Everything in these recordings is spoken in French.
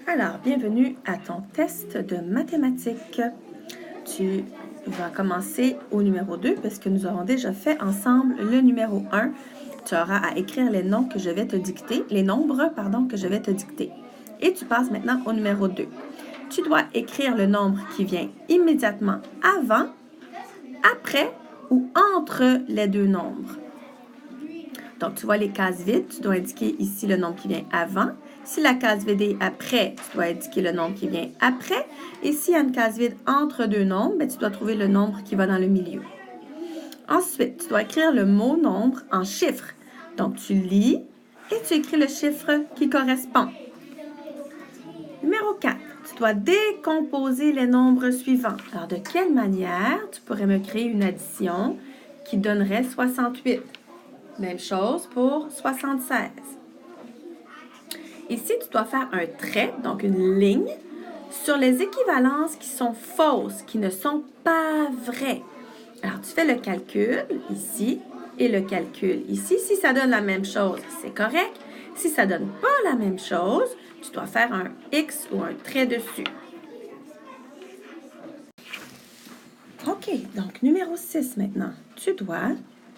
Alors, bienvenue à ton test de mathématiques. Tu vas commencer au numéro 2 parce que nous aurons déjà fait ensemble le numéro 1. Tu auras à écrire les nombres que je vais te dicter, que je vais te dicter. Et tu passes maintenant au numéro 2. Tu dois écrire le nombre qui vient immédiatement avant, après ou entre les deux nombres. Donc, tu vois les cases vides, tu dois indiquer ici le nombre qui vient avant. Si la case vide est après, tu dois indiquer le nombre qui vient après. Et s'il y a une case vide entre deux nombres, tu dois trouver le nombre qui va dans le milieu. Ensuite, tu dois écrire le mot nombre en chiffres. Donc, tu lis et tu écris le chiffre qui correspond. Numéro 4, tu dois décomposer les nombres suivants. Alors, de quelle manière tu pourrais me créer une addition qui donnerait 68? Même chose pour 76. Ici, tu dois faire un trait, donc une ligne, sur les équivalences qui sont fausses, qui ne sont pas vraies. Alors, tu fais le calcul ici et le calcul ici. Si ça donne la même chose, c'est correct. Si ça ne donne pas la même chose, tu dois faire un X ou un trait dessus. OK, donc numéro 6 maintenant. Tu dois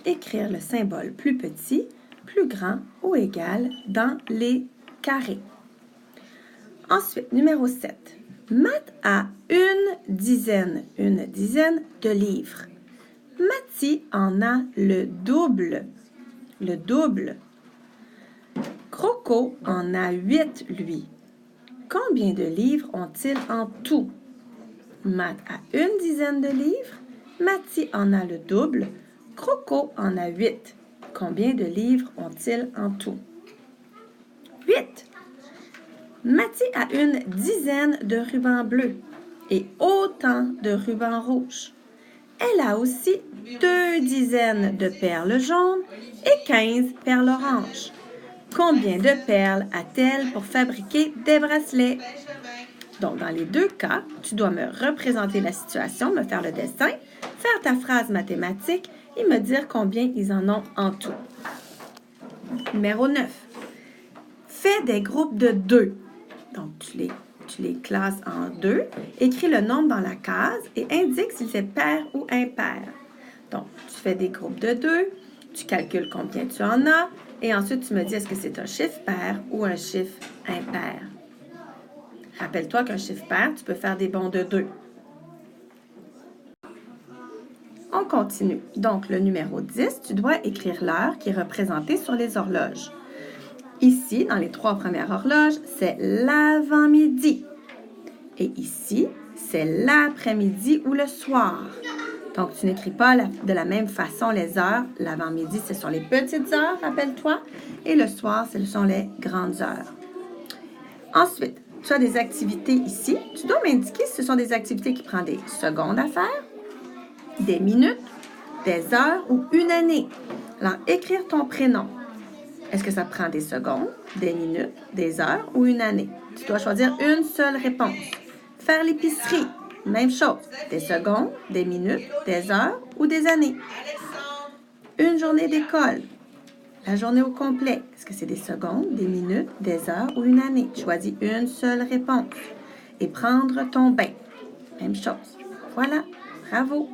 écrire le symbole plus petit, plus grand ou égal dans les carrés. Ensuite, numéro 7. Math a une dizaine de livres. Mathie en a le double. Le double. Croco en a 8, lui. Combien de livres ont-ils en tout? Math a une dizaine de livres. Mathie en a le double. Croco en a 8. Combien de livres ont-ils en tout? 8. Mathie a une dizaine de rubans bleus et autant de rubans rouges. Elle a aussi 2 dizaines de perles jaunes et 15 perles oranges. Combien de perles a-t-elle pour fabriquer des bracelets? Donc, dans les deux cas, tu dois me représenter la situation, me faire le dessin, faire ta phrase mathématique et me dire combien ils en ont en tout. Numéro 9. Fais des groupes de 2. Donc, tu les classes en 2. Écris le nombre dans la case et indique si c'est pair ou impair. Donc, tu fais des groupes de 2, tu calcules combien tu en as et ensuite tu me dis est-ce que c'est un chiffre pair ou un chiffre impair. Rappelle-toi qu'un chiffre pair, tu peux faire des bonds de 2. On continue. Donc, le numéro 10, tu dois écrire l'heure qui est représentée sur les horloges. Ici, dans les 3 premières horloges, c'est l'avant-midi. Et ici, c'est l'après-midi ou le soir. Donc, tu n'écris pas de la même façon les heures. L'avant-midi, ce sont les petites heures, rappelle-toi. Et le soir, ce sont les grandes heures. Ensuite, tu as des activités ici. Tu dois m'indiquer si ce sont des activités qui prennent des secondes à faire, des minutes, des heures ou une année. Alors, écrire ton prénom. Est-ce que ça prend des secondes, des minutes, des heures ou une année? Tu dois choisir une seule réponse. Faire l'épicerie, même chose. Des secondes, des minutes, des heures ou des années. Une journée d'école. La journée au complet. Est-ce que c'est des secondes, des minutes, des heures ou une année? Choisis une seule réponse. Et prendre ton bain. Même chose. Voilà. Bravo.